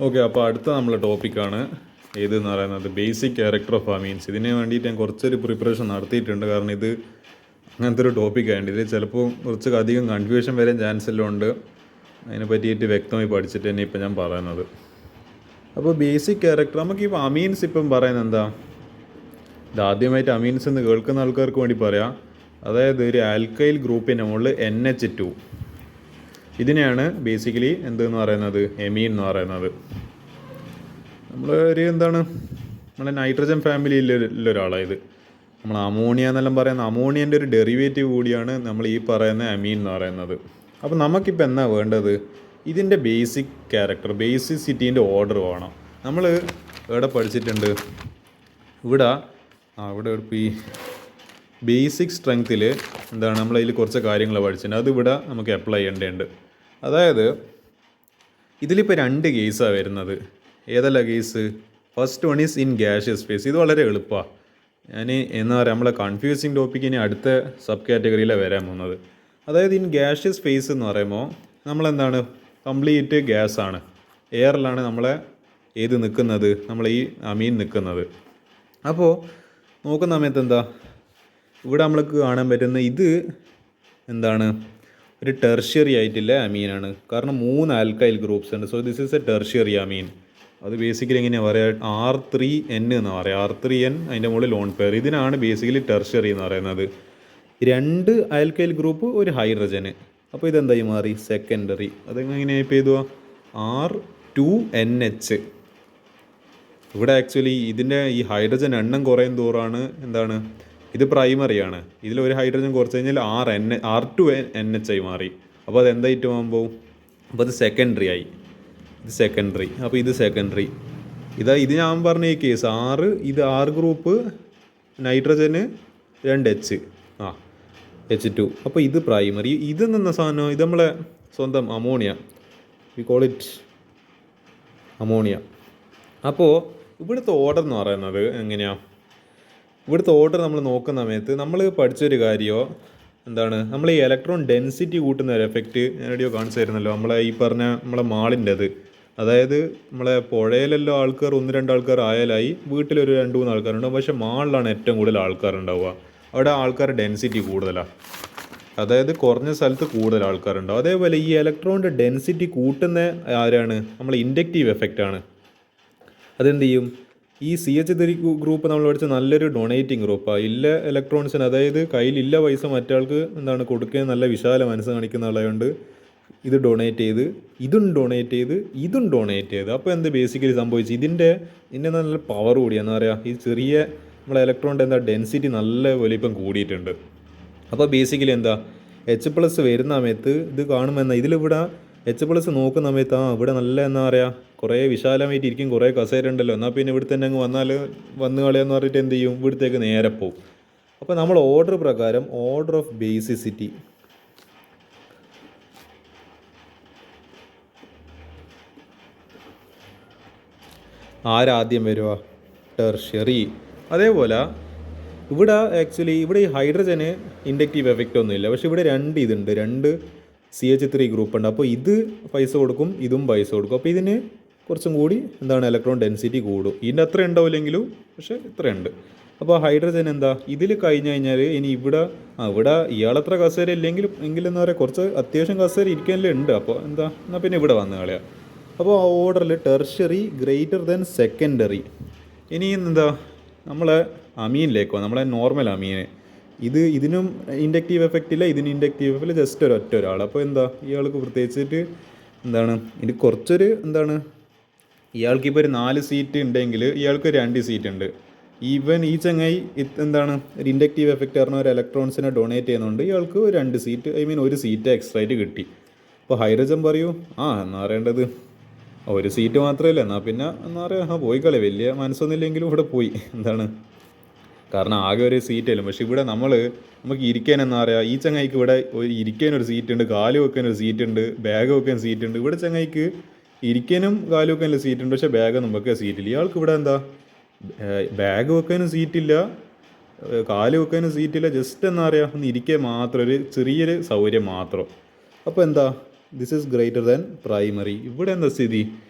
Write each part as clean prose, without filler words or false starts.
Okay, അപ്പോൾ അടുത്ത നമ്മളെ ടോപ്പിക്കാണ് ഏതെന്ന് പറയുന്നത് ബേസിക് ക്യാരക്ടർ ഓഫ് അമീൻസ്. ഇതിന് വേണ്ടിയിട്ട് ഞാൻ കുറച്ചൊരു പ്രിപ്പറേഷൻ നടത്തിയിട്ടുണ്ട്. കാരണം ഇത് അങ്ങനത്തെ ഒരു ടോപ്പിക്കായതുകൊണ്ട് ഇതിൽ ചിലപ്പോൾ കുറച്ച് അധികം കൺഫ്യൂഷൻ വരാൻ ചാൻസ് എല്ലാം ഉണ്ട്. അതിനെ പറ്റിയിട്ട് വ്യക്തമായി പഠിച്ചിട്ട് തന്നെ ഇപ്പം ഞാൻ പറയുന്നത്. അപ്പോൾ ബേസിക് ക്യാരക്ടർ നമുക്കിപ്പോൾ അമീൻസ് ഇപ്പം പറയുന്നത് എന്താ, ഇതാദ്യമായിട്ട് അമീൻസ് എന്ന് കേൾക്കുന്ന ആൾക്കാർക്ക് വേണ്ടി പറയാം. അതായത് ഒരു ആൽക്കൈൽ ഗ്രൂപ്പിൻ്റെ മുകളിൽ NH2 ഇതിനെയാണ് ബേസിക്കലി എന്തെന്ന് പറയുന്നത്, എമീൻ എന്ന് പറയുന്നത്. നമ്മൾ ഒരു നമ്മളെ നൈട്രജൻ ഫാമിലിയിലുള്ള ഒരാളായത്. നമ്മൾ അമോണിയ എന്നെല്ലാം പറയുന്ന അമോണിയൻ്റെ ഒരു ഡെറിവേറ്റീവ് കൂടിയാണ് നമ്മൾ ഈ പറയുന്ന അമീൻ എന്ന് പറയുന്നത്. അപ്പോൾ നമുക്കിപ്പോൾ എന്നാ വേണ്ടത്, ഇതിൻ്റെ ബേസിക് ക്യാരക്ടർ, ബേസിസിറ്റീൻ്റെ ഓർഡർ വേണം. നമ്മൾ എവിടെ പഠിച്ചിട്ടുണ്ട്, ഇവിടെ ഈ ബേസിക് സ്ട്രെങ്ത്തിൽ നമ്മളതിൽ കുറച്ച് കാര്യങ്ങൾ പഠിച്ചിട്ടുണ്ട്. അതിവിടെ നമുക്ക് അപ്ലൈ ചെയ്യേണ്ടതുണ്ട്. അതായത് ഇതിലിപ്പോൾ 2 കേസാണ് വരുന്നത്. ഏതല്ല case? First one is in gaseous phase. ഇത് വളരെ എളുപ്പമാണ്. എന്താ പറയുക, നമ്മളെ കൺഫ്യൂസിങ് ടോപ്പിക്ക് ഇനി അടുത്ത സബ് കാറ്റഗറിയിലാണ് വരാൻ പോകുന്നത്. അതായത് ഇൻ ഗ്യാഷ്യസ് ഫേസ് എന്ന് പറയുമ്പോൾ നമ്മളെന്താണ്, കംപ്ലീറ്റ് ഗ്യാസാണ്, എയറിലാണ് നമ്മളെ നിൽക്കുന്നത്, നമ്മളെ ഈ അമീൻ നിൽക്കുന്നത്. അപ്പോൾ നോക്കുന്ന സമയത്ത് ഇവിടെ നമ്മൾക്ക് കാണാൻ പറ്റുന്ന ഇത് ഒരു ടെർഷ്യറി ആയിട്ടില്ല അമീനാണ്. കാരണം 3 ആൽക്കൈൽ ഗ്രൂപ്പ്സ് ഉണ്ട്. So this is a tertiary amine. അത് ബേസിക്കലി എങ്ങനെയാണ് പറയുക, R3N എന്ന് പറയുക. R3N അതിൻ്റെ മുകളിൽ ലോൺ പെയർ. ഇതിനാണ് ബേസിക്കലി ടെർഷ്യറി എന്ന് പറയുന്നത്. 2 ആൽക്കൈൽ ഗ്രൂപ്പ്, ഒരു ഹൈഡ്രജന്. അപ്പോൾ ഇതെന്തായി മാറി, സെക്കൻഡറി. അതെങ്ങനെ ഇപ്പോൾ ചെയ്തുവാ, R2NH. ഇവിടെ ആക്ച്വലി ഇതിൻ്റെ ഈ ഹൈഡ്രജൻ എണ്ണം കുറയും തോറാണ് ഇത് പ്രൈമറിയാണ്. ഇതിലൊരു ഹൈഡ്രജൻ കുറച്ച് കഴിഞ്ഞാൽ R2NH ആയി മാറി. അപ്പോൾ അത് എന്തായിട്ട് പോകുമ്പോൾ അപ്പോൾ അത് സെക്കൻഡറി ആയി. ഇത് സെക്കൻഡറി. അപ്പോൾ ഇത് സെക്കൻഡറി. ഇത് ഞാൻ പറഞ്ഞ ഈ കേസ് ഇത് R ഗ്രൂപ്പ്, നൈട്രജന് 2H, H2. അപ്പോൾ ഇത് പ്രൈമറി. ഇത് നിന്ന സാധനം, ഇത് നമ്മളെ സ്വന്തം ammonia, we call it ammonia. അപ്പോൾ ഇവിടുത്തെ ഓർഡർ എന്ന് പറയുന്നത് എങ്ങനെയാണ്, ഇവിടുത്തെ ഓർഡർ നമ്മൾ നോക്കുന്ന സമയത്ത് നമ്മൾ പഠിച്ചൊരു കാര്യമോ നമ്മൾ ഈ ഇലക്ട്രോൺ ഡെൻസിറ്റി കൂട്ടുന്ന ഒരു എഫക്റ്റ് ഞാൻ എവിടെയോ കാണിച്ചു തരുന്നല്ലോ, നമ്മളെ ഈ പറഞ്ഞ നമ്മളെ മാളിൻ്റെ അത്. അതായത് നമ്മളെ പുഴയിലെല്ലാം ആൾക്കാർ 1-2 ആൾക്കാർ ആയാലായി, വീട്ടിലൊരു 2-3 ആൾക്കാരുണ്ടാവും. പക്ഷേ മാളിലാണ് ഏറ്റവും കൂടുതൽ ആൾക്കാരുണ്ടാവുക. അവിടെ ആൾക്കാർ ഡെൻസിറ്റി കൂടുതലാണ്. അതായത് കുറഞ്ഞ സ്ഥലത്ത് കൂടുതൽ ആൾക്കാരുണ്ടാവും. അതേപോലെ ഈ ഇലക്ട്രോണിൻ്റെ ഡെൻസിറ്റി കൂട്ടുന്ന ആരാണ്, നമ്മൾ ഇൻഡക്റ്റീവ് എഫക്റ്റാണ്. അതെന്ത് ചെയ്യും, ഈ CH3 ഗ്രൂപ്പ് നമ്മൾ പഠിച്ച നല്ലൊരു ഡൊണേറ്റിംഗ് ഗ്രൂപ്പാണ്. ഇല്ല ഇലക്ട്രോൺസിന്, അതായത് കയ്യിലില്ല പൈസ മറ്റാൾക്ക് കൊടുക്കാൻ നല്ല വിശാല മനസ്സ് കാണിക്കുന്ന ആളായതുകൊണ്ട് ഇത് ഡൊണേറ്റ് ചെയ്ത്, ഇതും ഡൊണേറ്റ് ചെയ്ത്. അപ്പോൾ ബേസിക്കലി സംഭവിച്ചു, ഇതിൻ്റെ നല്ല പവർ കൂടിയാണ്. എന്താ പറയുക, ഈ ചെറിയ നമ്മളെ ഇലക്ട്രോണിൻ്റെ ഡെൻസിറ്റി നല്ല വലിപ്പം കൂടിയിട്ടുണ്ട്. അപ്പോൾ ബേസിക്കലി H+ വരുന്ന സമയത്ത് ഇത് കാണുമ്പോൾ ഇതിലിവിടെ H+ നോക്കുന്ന സമയത്ത് ഇവിടെ നല്ല എന്താ പറയുക, കുറേ വിശാലമായിട്ട് ഇരിക്കും, കുറേ കസേര ഉണ്ടല്ലോ, എന്നാൽ പിന്നെ ഇവിടെ തന്നെ അങ്ങ് വന്ന് കളയാന്ന് പറഞ്ഞിട്ട് എന്ത് ചെയ്യും, ഇവിടത്തേക്ക് നേരെ പോകും. അപ്പോൾ നമ്മൾ ഓർഡർ പ്രകാരം, ഓർഡർ ഓഫ് ബേസിസിറ്റി, ആരാദ്യം വരുക, ടെർഷ്യറി. അതേപോലെ ഇവിടെ ആക്ച്വലി ഇവിടെ ഈ ഹൈഡ്രജന് ഇൻഡക്റ്റീവ് എഫക്റ്റ് ഒന്നുമില്ല. പക്ഷേ ഇവിടെ 2 CH3 ഗ്രൂപ്പ് ഉണ്ട്. അപ്പോൾ ഇത് പൈസ കൊടുക്കും, ഇതും പൈസ കൊടുക്കും. അപ്പോൾ ഇതിന് കുറച്ചും കൂടി ഇലക്ട്രോൺ ഡെൻസിറ്റി കൂടും. ഇതിൻ്റെ അത്ര ഉണ്ടാവില്ലെങ്കിലും പക്ഷേ ഇത്രയുണ്ട്. അപ്പോൾ ഹൈഡ്രജൻ ഇതിൽ കഴിഞ്ഞ് കഴിഞ്ഞാൽ ഇനി ഇവിടെ ഇയാളത്ര കസേര ഇല്ലെങ്കിലും എന്താ പറയുക, കുറച്ച് അത്യാവശ്യം കസേര ഇരിക്കാനല്ലേ ഉണ്ട്. അപ്പോൾ എന്നാൽ പിന്നെ ഇവിടെ വന്ന് കളയാം. അപ്പോൾ ആ ഓർഡറിൽ ടെർഷ്യറി ഗ്രേറ്റർ ദാൻ സെക്കൻഡറി. ഇനി നമ്മളെ അമീനിലേക്ക് പോകാം, നമ്മളെ നോർമൽ അമീന്. ഇതിനും ഇൻഡക്റ്റീവ് എഫക്റ്റ് ഇല്ല, ഇതിന് ഇൻഡക്റ്റീവ് എഫക്റ്റ് ജസ്റ്റ് ഒരാൾ. അപ്പോൾ ഇയാൾക്ക് പ്രത്യേകിച്ചിട്ട് ഇത് കുറച്ചൊരു ഇയാൾക്കിപ്പോൾ ഒരു 4 സീറ്റ് ഉണ്ടെങ്കിൽ ഇയാൾക്ക് 2 സീറ്റ് ഉണ്ട്. ഈ ചങ്ങായി ഒരു ഇൻഡക്റ്റീവ് എഫക്റ്റ് പറഞ്ഞ ഒരു ഇലക്ട്രോൺസിനെ ഡൊണേറ്റ് ചെയ്യുന്നുണ്ട്. ഇയാൾക്ക് 2 സീറ്റ്, ഒരു സീറ്റ് എക്സ്ട്രാ ആയിട്ട് കിട്ടി. അപ്പോൾ ഹൈഡ്രജൻ പറയൂ, എന്നാ പറയേണ്ടത്, 1 സീറ്റ് മാത്രമല്ല, എന്നാൽ പിന്നെ എന്താ പറയുക, പോയി കളി, വലിയ മനസ്സൊന്നുമില്ലെങ്കിലും ഇവിടെ പോയി. കാരണം ആകെ ഒരു സീറ്റല്ലോ. പക്ഷേ ഇവിടെ നമുക്ക് ഇരിക്കാൻ എന്താ പറയുക, ഈ ചങ്ങായിക്ക് ഇവിടെ ഇരിക്കാനൊരു സീറ്റ് ഉണ്ട്, കാല് വെക്കാനൊരു സീറ്റ് ഉണ്ട്, ബാഗ് വെക്കാൻ സീറ്റ് ഉണ്ട്. ഇവിടെ ചങ്ങായിക്ക് ഇരിക്കാനും കാല് വെക്കാനുള്ള സീറ്റ് ഉണ്ട്, പക്ഷേ ബാഗൊന്നും വെക്കാൻ സീറ്റില്ല. ഇയാൾക്ക് ഇവിടെ ബാഗ് വെക്കാനും സീറ്റില്ല, കാല് വെക്കാനും സീറ്റില്ല, ജസ്റ്റ് എന്താ പറയുക, ഒന്ന് ഇരിക്കാൻ മാത്രം, ഒരു ചെറിയൊരു സൗകര്യം മാത്രം. അപ്പോൾ this is greater than primary. ഇവിടെ സ്ഥിതി,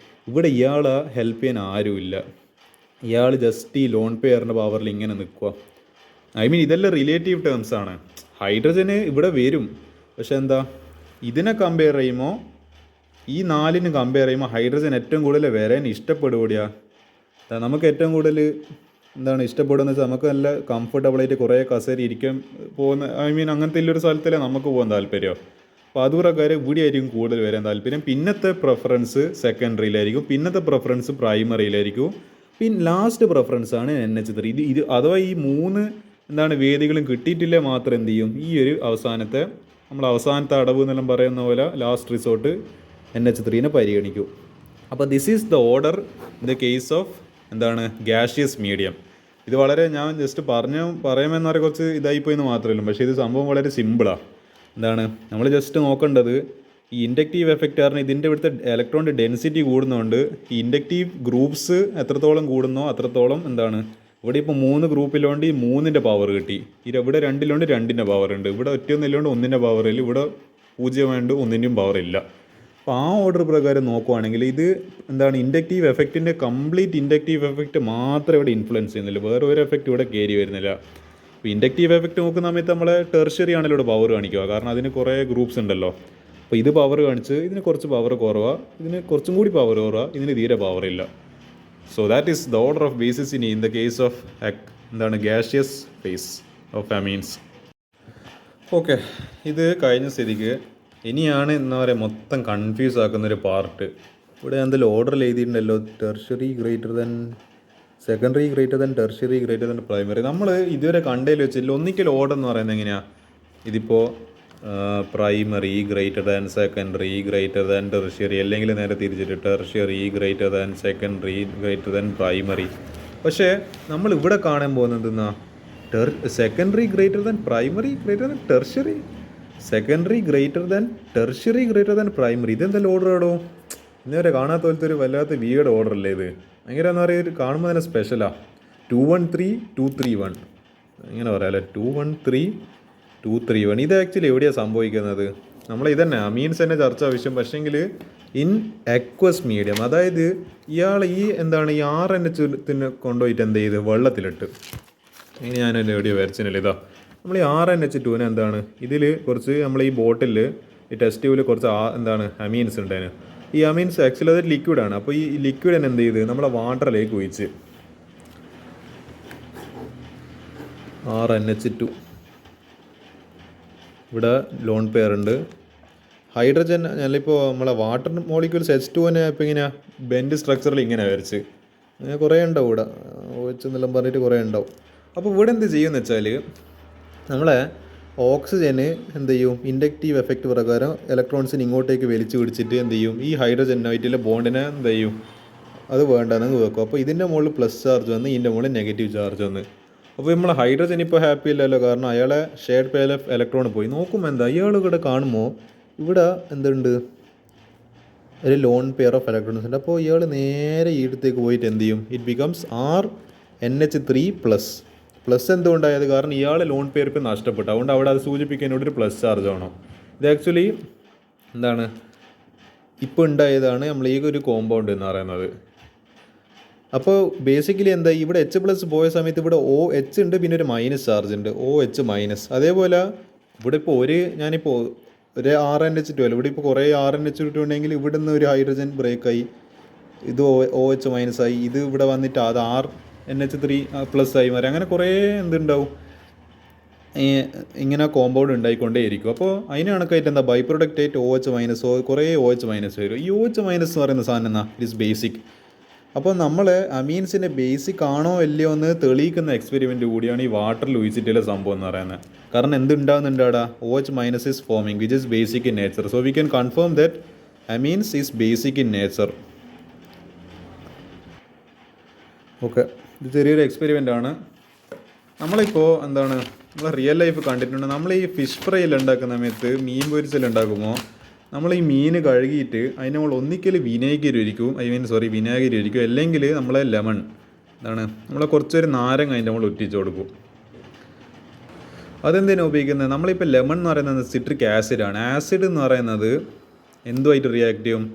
ഇവിടെ ഇയാളെ ഹെൽപ്പ് ചെയ്യാൻ ആരുമില്ല. ഇയാൾ ജസ്റ്റ് ഈ ലോൺ പെയറിൻ്റെ പവറിൽ ഇങ്ങനെ നിൽക്കുക. ഐ മീൻ ഇതെല്ലാം റിലേറ്റീവ് ടേംസ് ആണ്. ഹൈഡ്രജന് ഇവിടെ വരും, പക്ഷെ എന്താ ഇതിനെ കമ്പയർ ചെയ്യുമ്പോൾ, ഈ നാലിന് കമ്പയർ ചെയ്യുമ്പോൾ ഹൈഡ്രജൻ ഏറ്റവും കൂടുതൽ വരാൻ ഇഷ്ടപ്പെടുകയാ. നമുക്ക് ഏറ്റവും കൂടുതൽ എന്താണ് ഇഷ്ടപ്പെടുന്നത് വെച്ചാൽ നമുക്ക് നല്ല കംഫർട്ടബിളായിട്ട് കുറേ കസേര ഇരിക്കാൻ പോകുന്ന, ഐ മീൻ അങ്ങനത്തെ ഒരു സ്ഥലത്തല്ലേ നമുക്ക് പോകാൻ താല്പര്യം. അപ്പോൾ അത് പ്രകാരം ഇവിടെ ആയിരിക്കും കൂടുതൽ വരാൻ താല്പര്യം. പിന്നത്തെ പ്രിഫറൻസ് സെക്കൻഡറിയിലായിരിക്കും, പിന്നത്തെ പ്രിഫറൻസ് പ്രൈമറിയിലായിരിക്കും, പിന്നെ ലാസ്റ്റ് പ്രിഫറൻസ് ആണ് NH3. ഇത് അഥവാ ഈ 3 എന്താണ് വേദികളും കിട്ടിയിട്ടില്ലേ മാത്രം എന്ത് ചെയ്യും, ഈ ഒരു അവസാനത്തെ അടവ് എന്നെല്ലാം പറയുന്ന പോലെ ലാസ്റ്റ് റിസോർട്ട് NH3 പരിഗണിക്കും. അപ്പോൾ this is the order in the case of എന്താണ് ഗ്യാഷ്യസ് മീഡിയം. ഇത് വളരെ ഞാൻ ജസ്റ്റ് പറയാമെന്ന് പറയാൻ കുറച്ച് ഇതായിപ്പോയെന്ന് മാത്രമല്ല, പക്ഷേ ഇത് സംഭവം വളരെ സിമ്പിളാണ്. എന്താണ് നമ്മൾ ജസ്റ്റ് നോക്കേണ്ടത്, ഈ ഇൻഡക്റ്റീവ് എഫക്റ്റ് കാരണം ഇതിൻ്റെ ഇവിടുത്തെ ഇലക്ട്രോണിൻ്റെ ഡെൻസിറ്റി കൂടുന്നതുകൊണ്ട് ഈ ഇൻഡക്റ്റീവ് ഗ്രൂപ്പ്സ് എത്രത്തോളം കൂടുന്നോ അത്രത്തോളം എന്താണ് ഇവിടെ ഇപ്പോൾ 3 ഗ്രൂപ്പിലോണ്ട് ഈ 3ൻ്റെ പവർ കിട്ടി. ഇവിടെ 2 2ൻ്റെ പവർ ഉണ്ട്, ഇവിടെ ഒറ്റയൊന്നില്ലോണ്ട് 1ൻ്റെ പവറില്ല, ഇവിടെ 0 വേണ്ട 1ൻ്റെയും പവർ ഇല്ല. അപ്പോൾ ആ ഓർഡർ പ്രകാരം നോക്കുവാണെങ്കിൽ ഇത് എന്താണ് ഇൻഡക്റ്റീവ് എഫക്റ്റിൻ്റെ കംപ്ലീറ്റ് ഇൻഡക്റ്റീവ് എഫക്റ്റ് മാത്രമേ ഇവിടെ ഇൻഫ്ലുവൻസ് ചെയ്യുന്നില്ല, വേറെ ഒരു എഫക്റ്റ് ഇവിടെ കയറി വരുന്നില്ല. അപ്പോൾ ഇൻഡക്റ്റീവ് എഫക്റ്റ് നോക്കുന്ന സമയത്ത് നമ്മളെ ടെർഷ്യറി ആണല്ലോ ഇവിടെ പവർ കാണിക്കുക, കാരണം അതിന് കുറേ ഗ്രൂപ്പ്സ് ഉണ്ടല്ലോ. അപ്പോൾ ഇത് പവർ കാണിച്ച് ഇതിന് കുറച്ച് പവർ കുറവാണ്, ഇതിന് കുറച്ചും കൂടി പവർ കുറവാണ്, ഇതിന് തീരെ പവർ ഇല്ല. So that is the order of basicity in the case of എന്താണ് gaseous phase of amines. Okay, ഇത് കഴിഞ്ഞ സ്ഥിതിക്ക് ഇനിയാണ് എന്താ പറയുക മൊത്തം കൺഫ്യൂസ് ആക്കുന്നൊരു പാർട്ട്. ഇവിടെ എന്തെങ്കിലും ഓർഡറിൽ എഴുതിയിട്ടുണ്ടല്ലോ, tertiary greater than secondary greater than tertiary greater than primary. നമ്മൾ ഇതുവരെ കണ്ടതിൽ വെച്ചില്ല ഒന്നിക്കൽ ഓർഡർ എന്ന് പറയുന്നത് എങ്ങനെയാണ്, ഇതിപ്പോൾ primary greater than secondary greater than tertiary, അല്ലെങ്കിൽ നേരെ തിരിച്ചിട്ട് tertiary greater than secondary greater than primary. പക്ഷേ നമ്മൾ ഇവിടെ കാണാൻ പോകുന്നത് എന്നാ, secondary greater than primary greater than tertiary, secondary greater than tertiary greater than primary. ഇതെന്തെല്ലാം ഓർഡർ ആടോ, ഇന്നുവരെ കാണാത്ത പോലത്തെ ഒരു വല്ലാത്ത വിയുടെ ഓർഡർ അല്ലേ ഇത്. ഭയങ്കര എന്താ പറയുക, കാണുമ്പോൾ തന്നെ സ്പെഷ്യലാണ്. 213 231 ഇങ്ങനെ പറയാമല്ലേ, 213 231. ഇത് ആക്ച്വലി എവിടെയാണ് സംഭവിക്കുന്നത്, നമ്മൾ ഇതന്നെ അമീൻസ് തന്നെ ചർച്ച ആവശ്യം. പക്ഷേങ്കിൽ ഇൻ അക്വസ് മീഡിയം, അതായത് ഇയാൾ ഈ എന്താണ് ഈ RNH കൊണ്ടുപോയിട്ട് എന്ത് ചെയ്ത് വെള്ളത്തിലിട്ട്, ഇനി ഞാനൊരു വീഡിയോ വരച്ചില്ല. ഇതാ നമ്മൾ ഈ RNH2 എന്താണ് ഇതിൽ കുറച്ച് നമ്മൾ ഈ ബോട്ടിൽ ഈ ടെസ്റ്റ് ട്യൂബിൽ കുറച്ച് എന്താണ് അമീൻസ് ഉണ്ടായിരുന്നു. ഈ അമീൻസ് ആക്ച്വലി അതൊരു ലിക്വിഡാണ്. അപ്പോൾ ഈ ലിക്വിഡ് തന്നെ എന്ത് ചെയ്ത് നമ്മളെ വാട്ടറിലേക്ക് ഒഴിച്ച് RNH2 ഇവിടെ ലോൺ പെയർ ഉണ്ട്. ഹൈഡ്രജൻ ഞാനിപ്പോൾ നമ്മളെ വാട്ടർ മോളിക്യൂൾസ് H2 ഇപ്പോൾ ഇങ്ങനെ ബെൻഡ് സ്ട്രക്ചറിൽ ഇങ്ങനെ വരച്ച് അങ്ങനെ കുറേ ഉണ്ടാവും ഇവിടെ ഒഴിച്ചെന്നെല്ലാം പറഞ്ഞിട്ട് കുറേ ഉണ്ടാവും. അപ്പോൾ ഇവിടെ എന്ത് ചെയ്യുമെന്ന് വെച്ചാൽ നമ്മളെ ഓക്സിജന് എന്ത് ചെയ്യും, ഇൻഡക്റ്റീവ് എഫക്റ്റ് പ്രകാരം ഇലക്ട്രോൺസിന് ഇങ്ങോട്ടേക്ക് വലിച്ചു പിടിച്ചിട്ട് എന്ത് ചെയ്യും, ഈ ഹൈഡ്രജനായിട്ടുള്ള ബോണ്ടിനെ എന്ത് ചെയ്യും, അത് വേണ്ടെന്ന് വെക്കും. അപ്പോൾ ഇതിൻ്റെ മുകളിൽ പ്ലസ് ചാർജ് വന്ന് ഇതിൻ്റെ മുകളിൽ നെഗറ്റീവ് ചാർജ് വന്ന്. അപ്പോൾ നമ്മൾ ഹൈഡ്രജൻ ഇപ്പോൾ ഹാപ്പി ഇല്ലല്ലോ, കാരണം അയാളെ ഷെയർഡ് പെയർ ഓഫ് ഇലക്ട്രോൺ പോയി. നോക്കുമ്പോൾ എന്താ ഇയാൾ ഇവിടെ കാണുമ്പോൾ ഇവിടെ എന്തുണ്ട്, ഒരു ലോൺ പെയർ ഓഫ് ഇലക്ട്രോൺസ് ഉണ്ട്. അപ്പോൾ ഇയാൾ നേരെ ഈ ഇടത്തേക്ക് പോയിട്ട് എന്ത് ചെയ്യും, ഇറ്റ് ബിക്കംസ് RNH3+. പ്ലസ് എന്തുകൊണ്ടായത്, കാരണം ഇയാൾ ലോൺ പെയർ ഇപ്പോൾ നഷ്ടപ്പെട്ടു, അതുകൊണ്ട് അവിടെ അത് സൂചിപ്പിക്കാനോട് ഒരു പ്ലസ് ചാർജ് ആണോ. ഇത് ആക്ച്വലി എന്താണ് ഇപ്പോൾ ഉണ്ടായതാണ് നമ്മൾ ഈ ഒരു കോമ്പൗണ്ട് എന്ന് പറയുന്നത്. അപ്പോൾ ബേസിക്കലി എന്താ ഇവിടെ H+ പോയ സമയത്ത് ഇവിടെ OH ഉണ്ട്, പിന്നെ ഒരു മൈനസ് ചാർജ് ഉണ്ട്, OH-. അതേപോലെ ഇവിടെ ഇപ്പോൾ ഞാനിപ്പോൾ ഒരു RNH2 ഇവിടെ ഇപ്പോൾ കുറേ RNH2 ഉണ്ടെങ്കിൽ ഇവിടെ നിന്ന് ഒരു ഹൈഡ്രജൻ ബ്രേക്കായി, ഇത് OH- ആയി, ഇത് ഇവിടെ വന്നിട്ട് അത് RNH3+ ആയി മാറി. അങ്ങനെ കുറേ എന്തുണ്ടാവും, ഇങ്ങനെ കോമ്പൗണ്ട് ഉണ്ടായിക്കൊണ്ടേയിരിക്കും. അപ്പോൾ അതിന് കണക്കായിട്ട് എന്താ ബൈ പ്രൊഡക്റ്റ് ആയിട്ട് OH- കുറേ OH- വരും. ഈ OH- എന്ന് പറയുന്ന സാധനം എന്നാ, ഇറ്റ് ഈസ് ബേസിക്. അപ്പോൾ നമ്മൾ അമീൻസിൻ്റെ ബേസിക് ആണോ അല്ലയോ എന്ന് തെളിയിക്കുന്ന എക്സ്പെരിമെൻറ്റ് കൂടിയാണ് ഈ വാട്ടറിൽ ഒഴിച്ചിട്ടുള്ള സംഭവം എന്ന് പറയുന്നത്. കാരണം എന്തുണ്ടാകുന്നുണ്ട് അവിടെ, OH- is forming which is basic in nature. So we can confirm that amines is basic in nature. Okay, ഇത് ചെറിയൊരു എക്സ്പെരിമെൻ്റ് ആണ്. നമ്മളിപ്പോൾ എന്താണ് നമ്മൾ റിയൽ ലൈഫ് കണ്ടിട്ടുണ്ട്. നമ്മൾ ഈ ഫിഷ് ഫ്രൈയിൽ ഉണ്ടാക്കുന്ന സമയത്ത്, മീൻ പൊരിച്ചൽ ഉണ്ടാക്കുമ്പോൾ നമ്മൾ ഈ മീൻ കഴുകിയിട്ട് അതിന് നമ്മൾ ഒന്നിക്കൽ വിനാഗിരി ഒഴിക്കും, വിനാഗിരി ഒഴിക്കും, അല്ലെങ്കിൽ നമ്മളെ ലെമൺ എന്താണ് നമ്മളെ കുറച്ചൊരു നാരങ്ങ അതിൻ്റെ നമ്മൾ ഒറ്റിച്ച് കൊടുക്കും. അതെന്തിനാണ് ഉപയോഗിക്കുന്നത്, നമ്മളിപ്പോൾ ലെമൺ എന്ന് പറയുന്നത് സിട്രിക് ആസിഡാണ്. ആസിഡ് എന്ന് പറയുന്നത് എന്തുമായിട്ട് റിയാക്ട് ചെയ്യും,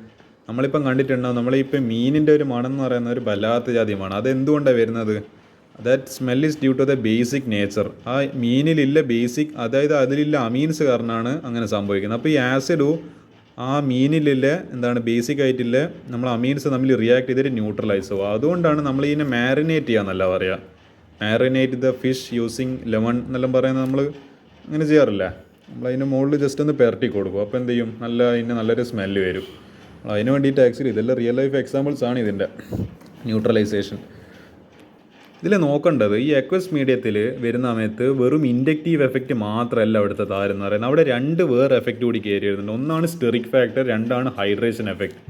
നമ്മളിപ്പം കണ്ടിട്ടുണ്ടാവും, നമ്മളിപ്പം മീനിൻ്റെ ഒരു മണം എന്ന് പറയുന്ന ഒരു വല്ലാത്ത ജാതി മണം. അതെന്തുകൊണ്ടാണ് വരുന്നത്? That smell is due to the basic nature. ആ മീനിലില്ല ബേസിക്, അതായത് അതിലില്ല അമീൻസ് കാരണമാണ് അങ്ങനെ സംഭവിക്കുന്നത്. അപ്പോൾ ഈ ആസിഡും ആ മീനിലില്ല ബേസിക് ആയിട്ടില്ല നമ്മൾ അമീൻസ് തമ്മിൽ റിയാക്ട് ചെയ്തിട്ട് ന്യൂട്രലൈസ് ആവും. അതുകൊണ്ടാണ് നമ്മൾ ഇതിനെ മാരിനേറ്റ് ചെയ്യാന്നല്ല പറയുക. Marinate the fish using lemon എന്നെല്ലാം പറയുന്നത് നമ്മൾ അങ്ങനെ ചെയ്യാറില്ല. നമ്മൾ അതിൻ്റെ മുകളിൽ ജസ്റ്റ് ഒന്ന് പെരട്ടി കൊടുക്കും. അപ്പോൾ എന്ത് ചെയ്യും, നല്ലൊരു സ്മെല്ല് വരും. അതിന് വേണ്ടിയിട്ട് ആക്ച്വലി ഇതെല്ലാം റിയൽ ലൈഫ് എക്സാമ്പിൾസ് ആണ് ഇതിൻ്റെ ന്യൂട്രലൈസേഷൻ. ഇതിൽ നോക്കേണ്ടത് ഈ അക്വസ് മീഡിയത്തിൽ വരുന്ന സമയത്ത് വെറും ഇൻഡക്റ്റീവ് എഫക്റ്റ് മാത്രമല്ല അവിടുത്തെ താരെന്ന് പറയുന്നത്. അവിടെ രണ്ട് വേറെ എഫക്റ്റ് കൂടി കയറി വരുന്നുണ്ട്. ഒന്നാണ് സ്റ്റെറിക് ഫാക്ടർ, രണ്ടാണ് ഹൈഡ്രേഷൻ എഫക്റ്റ്.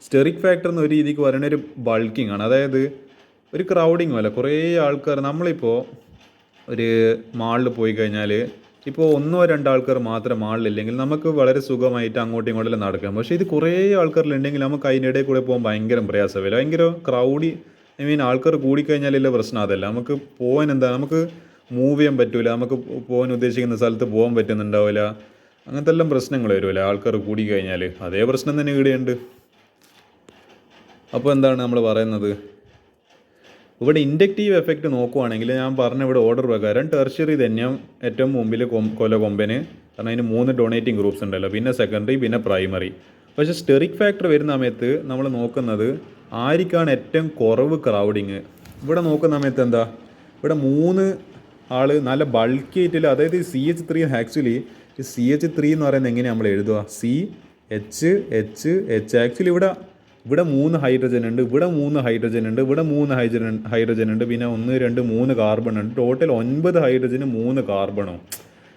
സ്റ്റെറിക് ഫാക്ടർ എന്ന് ഒരു രീതിക്ക് പറയുന്ന ഒരു ബൾക്കിംഗ് ആണ്. അതായത് ഒരു ക്രൗഡിങ് പോലെ കുറേ ആൾക്കാർ, നമ്മളിപ്പോൾ ഒരു മാളിൽ പോയി കഴിഞ്ഞാൽ ഇപ്പോൾ ഒന്നോ രണ്ടോ ആൾക്കാർ മാത്രം മാളിലില്ലെങ്കിൽ നമുക്ക് വളരെ സുഖമായിട്ട് അങ്ങോട്ടും ഇങ്ങോട്ടും നടക്കാം. പക്ഷേ ഇത് കുറേ ആൾക്കാരിലുണ്ടെങ്കിൽ നമുക്ക് അതിനിടയിൽ കൂടെ പോകാൻ ഭയങ്കര പ്രയാസം വരും. ഭയങ്കര ക്രൗഡി, ആൾക്കാർ കൂടിക്കഴിഞ്ഞാലുള്ള പ്രശ്നം അതല്ല. നമുക്ക് നമുക്ക് മൂവ് ചെയ്യാൻ പറ്റില്ല, നമുക്ക് പോകാൻ ഉദ്ദേശിക്കുന്ന സ്ഥലത്ത് പോകാൻ പറ്റുന്നുണ്ടാവില്ല. അങ്ങനത്തെ എല്ലാം പ്രശ്നങ്ങൾ വരുമല്ലോ ആൾക്കാർ കൂടിക്കഴിഞ്ഞാൽ. അതേ പ്രശ്നം തന്നെ ഇവിടെയുണ്ട്. അപ്പോൾ നമ്മൾ പറയുന്നത്, ഇവിടെ ഇൻഡക്റ്റീവ് എഫക്റ്റ് നോക്കുവാണെങ്കിൽ ഞാൻ പറഞ്ഞ ഇവിടെ ഓർഡർ പ്രകാരം ടെർഷ്യറി തന്നെയാണ് ഏറ്റവും മുമ്പിൽ കൊമ്പന്. കാരണം അതിന് 3 ഡൊണേറ്റിംഗ് ഗ്രൂപ്പ്സ് ഉണ്ടല്ലോ, പിന്നെ സെക്കൻഡറി, പിന്നെ പ്രൈമറി. പക്ഷേ സ്റ്റെറിക് ഫാക്ടർ വരുന്ന സമയത്ത് നമ്മൾ നോക്കുന്നത് ആർക്കാണ് ഏറ്റവും കുറവ് ക്രൗഡിങ്. ഇവിടെ നോക്കുന്ന സമയത്ത് ഇവിടെ 3 ആൾ നല്ല ബൾക്കി ആയിട്ടില്ല. അതായത് CH3 ആക്ച്വലി ഈ CH3 എന്ന് പറയുന്നത് എങ്ങനെയാണ് നമ്മൾ എഴുതുക? CH ആക്ച്വലി ഇവിടെ 3 ഹൈഡ്രജൻ ഉണ്ട്, ഇവിടെ 3 ഹൈഡ്രജൻ ഉണ്ട്, ഇവിടെ 3 ഹൈഡ്രജൻ ഉണ്ട്, പിന്നെ 1 2 3 കാർബൺ ഉണ്ട്. ടോട്ടൽ 9 ഹൈഡ്രജന് 3 കാർബണോ.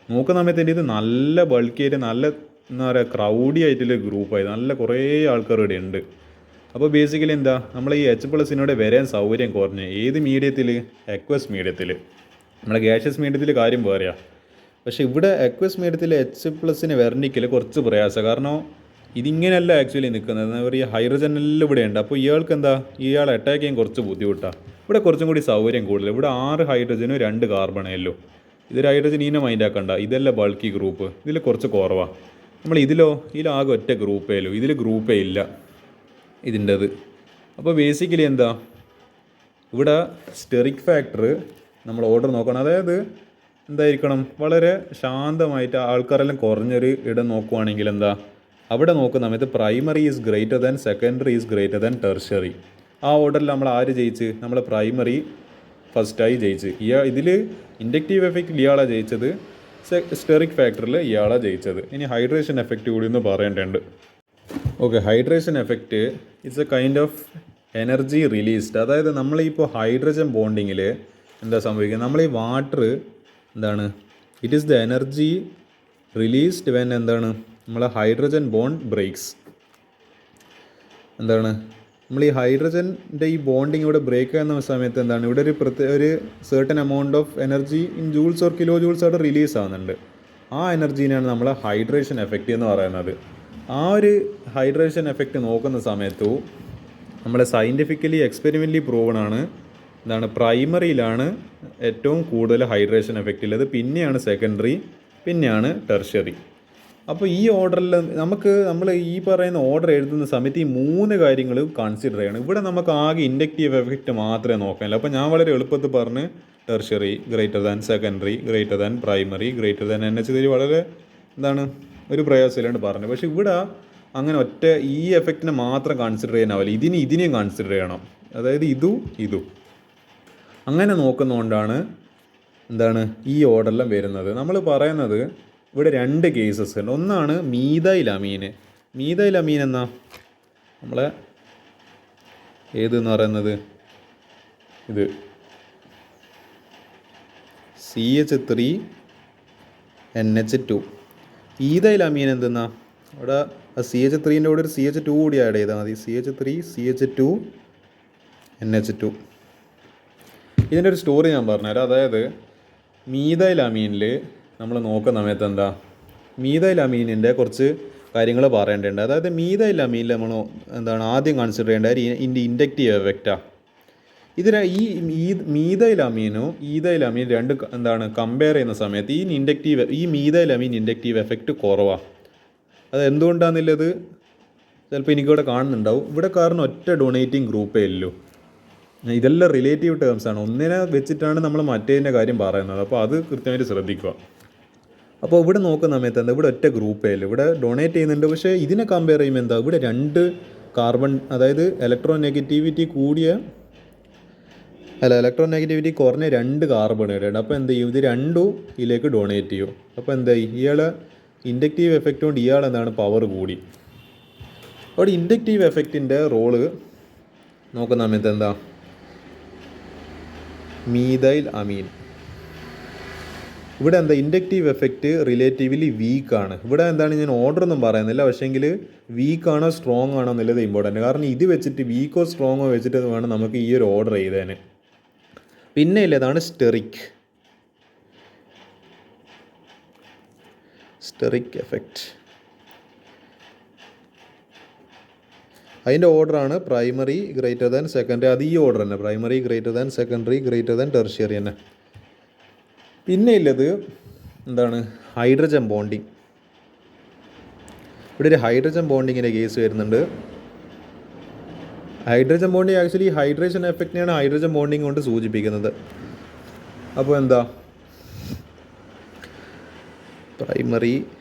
നോക്കുന്ന സമയത്ത് ഇത് നല്ല ബൾക്കി ആയിട്ട് നല്ല ക്രൗഡി ആയിട്ടുള്ള ഗ്രൂപ്പായി നല്ല കുറേ ആൾക്കാർ ഇവിടെ ഉണ്ട്. അപ്പോൾ ബേസിക്കലി നമ്മൾ ഈ H+ വരാൻ സൗകര്യം കുറഞ്ഞ് ഏത് മീഡിയത്തിൽ? അക്വസ് മീഡിയത്തിൽ. നമ്മളെ ഗ്യാഷ്യസ് മീഡിയത്തിൽ കാര്യം പറയാം. പക്ഷേ ഇവിടെ അക്വസ് മീഡിയത്തിൽ H+ വരണിക്കൽ കുറച്ച് പ്രയാസം. കാരണം ഇതിങ്ങനെയല്ല ആക്ച്വലി നിൽക്കുന്നത്. ഈ ഹൈഡ്രജനെല്ലാം ഇവിടെ ഉണ്ട്. അപ്പോൾ ഇയാൾ അറ്റാക്ക് ചെയ്യാൻ കുറച്ച് ബുദ്ധിമുട്ടാണ്. ഇവിടെ കുറച്ചും കൂടി സൗകര്യം കൂടുതൽ. ഇവിടെ 6 ഹൈഡ്രജനും 2 കാർബണല്ലോ. ഇതൊരു ഹൈഡ്രജൻ ഇതിനെ മൈൻഡ് ആക്കണ്ട. ഇതല്ല ബൾക്കി ഗ്രൂപ്പ്, ഇതിൽ കുറച്ച് കുറവാണ്. ഇതിലാകെ ഒറ്റ ഗ്രൂപ്പേലോ, ഇതിൽ ഗ്രൂപ്പേ ഇല്ല ഇതിൻ്റെത്. അപ്പോൾ ബേസിക്കലി ഇവിടെ സ്റ്റെറിക് ഫാക്ടർ നമ്മൾ ഓർഡർ നോക്കണം. അതായത് എന്തായിരിക്കണം, വളരെ ശാന്തമായിട്ട് ആൾക്കാരെല്ലാം കുറഞ്ഞൊരു ഇടം നോക്കുവാണെങ്കിൽ അവിടെ നോക്കുന്ന സമയത്ത് primary is greater than secondary is greater than tertiary. ആ ഓർഡറിൽ നമ്മൾ ആര് ജയിച്ച്? നമ്മൾ പ്രൈമറി ഫസ്റ്റായി ജയിച്ച്. ഇതിൽ ഇൻഡക്റ്റീവ് എഫക്റ്റിൽ ഇയാളാണ് ജയിച്ചത്, സ്റ്റെറിക് ഫാക്ടറിൽ ഇയാളാണ് ജയിച്ചത്. ഇനി ഹൈഡ്രേഷൻ എഫക്റ്റ് കൂടി ഒന്ന് പറയേണ്ടതുണ്ട്. Okay, hydration effect it's A kind of energy released. അതായത് നമ്മളിപ്പോൾ ഹൈഡ്രജൻ ബോണ്ടിങ്ങിൽ സംഭവിക്കുന്നത്, നമ്മൾ ഈ water it is the energy released when നമ്മൾ ഹൈഡ്രജൻ ബോണ്ട് ബ്രേക്സ്. നമ്മൾ ഈ ഹൈഡ്രജൻ്റെ ഈ ബോണ്ടിങ് ഇവിടെ ബ്രേക്ക് ചെയ്യുന്ന സമയത്ത് ഇവിടെ ഒരു certain amount of energy in joules or kilo joules അവിടെ റിലീസ് ആവുന്നുണ്ട്. ആ എനർജീനെയാണ് നമ്മൾ ഹൈഡ്രേഷൻ എഫക്റ്റ് എന്ന് പറയുന്നത്. ആ ഒരു ഹൈഡ്രേഷൻ എഫക്റ്റ് നോക്കുന്ന സമയത്തു നമ്മൾ സയൻറ്റിഫിക്കലി എക്സ്പെരിമെൻ്റലി പ്രൂവൺ ആണ് പ്രൈമറിയിലാണ് ഏറ്റവും കൂടുതൽ ഹൈഡ്രേഷൻ എഫക്റ്റ് ഉള്ളത്, പിന്നെയാണ് സെക്കൻഡറി, പിന്നെയാണ് ടെർഷ്യറി. അപ്പോൾ ഈ ഓർഡറിൽ നമ്മൾ ഈ പറയുന്ന ഓർഡർ എഴുതുന്ന സമയത്ത് ഈ 3 കാര്യങ്ങൾ കൺസിഡർ ചെയ്യണം. ഇവിടെ നമുക്ക് ആകെ ഇൻഡക്റ്റീവ് എഫക്റ്റ് മാത്രമേ നോക്കാനില്ല. അപ്പോൾ ഞാൻ വളരെ എളുപ്പത്തിൽ പറഞ്ഞ് tertiary greater than secondary greater than primary greater than NH3 വളരെ ഒരു പ്രയാസമില്ലാണ്ട് പറഞ്ഞു. പക്ഷേ ഇവിടെ അങ്ങനെ ഒറ്റ ഈ എഫക്റ്റിനെ മാത്രം കൺസിഡർ ചെയ്യാനാവില്ല, ഇതിനെയും കൺസിഡർ ചെയ്യണം. അതായത് ഇതും അങ്ങനെ നോക്കുന്നതുകൊണ്ടാണ് ഈ ഓർഡറെല്ലാം വരുന്നത്. നമ്മൾ പറയുന്നത് ഇവിടെ 2 കേസസ് ഉണ്ട്. ഒന്നാണ് മീഥൈൽ അമീൻ നമ്മളെ ഏതെന്ന് പറയുന്നത് ഇത് CH3 NH2. ഈഥൈൽ അമീൻ അവിടെ CH3ൻ്റെ കൂടെ ഒരു CH2 കൂടി ആഡ് ചെയ്താൽ മതി. CH3 CH2 NH2. ഇതിൻ്റെ ഒരു സ്റ്റോറി ഞാൻ പറഞ്ഞുതരാം. അതായത് മീഥൈൽ അമീനിൽ നമ്മൾ നോക്കുന്ന സമയത്ത് മീഥൈൽ അമീനിൻ്റെ കുറച്ച് കാര്യങ്ങൾ പറയേണ്ടതുണ്ട്. അതായത് മീഥൈൽ അമീനിൽ നമ്മൾ ആദ്യം കൺസിഡർ ചെയ്യേണ്ടത് ഇൻഡക്റ്റീവ് എഫക്റ്റാണ്. ഈ മീഥൈൽ അമീനും ഈഥൈൽ അമീൻ കമ്പയർ ചെയ്യുന്ന സമയത്ത് ഈ മീഥൈൽ അമീൻ ഇൻഡക്റ്റീവ് എഫക്റ്റ് കുറവാണ്. അത് എന്തുകൊണ്ടാണെന്നുള്ളത് ചിലപ്പോൾ എനിക്കിവിടെ കാണുന്നുണ്ടാവും. ഇവിടെ കാരണം ഒറ്റ ഡൊണേറ്റിംഗ് ഗ്രൂപ്പേ ഉള്ളൂ. ഇതെല്ലാം റിലേറ്റീവ് ടേംസാണ്. ഒന്നിനെ വെച്ചിട്ടാണ് നമ്മൾ മറ്റേതിൻ്റെ കാര്യം പറയുന്നത്. അപ്പോൾ അത് കൃത്യമായിട്ട് ശ്രദ്ധിക്കുക. അപ്പോൾ ഇവിടെ നോക്കുന്ന സമയത്ത് എന്താ, ഇവിടെ ഒറ്റ ഗ്രൂപ്പേ ഉള്ളൂ. ഇവിടെ ഡൊണേറ്റ് ചെയ്യുന്നുണ്ട്. പക്ഷേ ഇതിനെ കമ്പയർ ചെയ്യുമ്പോൾ എന്താ, ഇവിടെ 2 കാർബൺ, അതായത് ഇലക്ട്രോനെഗറ്റിവിറ്റി കുറഞ്ഞ 2 കാർബൺ ഇടുന്നുണ്ട്. അപ്പോൾ എന്ത് ചെയ്യും, ഇത് രണ്ടും ഇതിലേക്ക് ഡൊണേറ്റ് ചെയ്യും. അപ്പോൾ എന്തായി, ഇയാളെ ഇൻഡക്റ്റീവ് എഫക്റ്റ് കൊണ്ട് ഇയാൾ എന്താണ് പവർ കൂടി. അവിടെ ഇൻഡക്റ്റീവ് എഫക്റ്റിൻ്റെ റോള് നോക്കുന്ന സമയത്ത് എന്താ, മീഥൈൽ അമീൻ. ഇവിടെ എന്താ, ഇൻഡക്റ്റീവ് എഫക്റ്റ് റിലേറ്റീവ്ലി വീക്കാണ്. ഇവിടെ എന്താണ്, ഞാൻ ഓർഡർ ഒന്നും പറയുന്നില്ല, പക്ഷേങ്കിൽ വീക്കാണോ സ്ട്രോങ് ആണോ എന്നുള്ളത് ഇമ്പോർട്ടൻറ്റ്. കാരണം ഇത് വെച്ചിട്ട് വീക്കോ സ്ട്രോങ്ങോ വെച്ചിട്ട് വേണം നമുക്ക് ഈ ഒരു ഓർഡർ ചെയ്തേന്. പിന്നെ ഇല്ലതാണ് സ്റ്റെറിക് എഫക്റ്റ്. അതിൻ്റെ ഓർഡറാണ് പ്രൈമറി ഗ്രേറ്റർ ദാൻ സെക്കൻഡറി. അത് ഈ ഓർഡർ തന്നെ, primary greater than secondary greater than tertiary തന്നെ. പിന്നെ ഉള്ളത് എന്താണ്, ഹൈഡ്രജൻ ബോണ്ടിങ്. ഇവിടെ ഒരു ഹൈഡ്രജൻ ബോണ്ടിങ്ങിൻ്റെ കേസ് വരുന്നുണ്ട്. ഹൈഡ്രജൻ ബോണ്ടിങ് ആക്ച്വലി ഹൈഡ്രേഷൻ എഫക്റ്റിനെയാണ് ഹൈഡ്രജൻ ബോണ്ടിങ് കൊണ്ട് സൂചിപ്പിക്കുന്നത്. അപ്പോൾ എന്താ, primary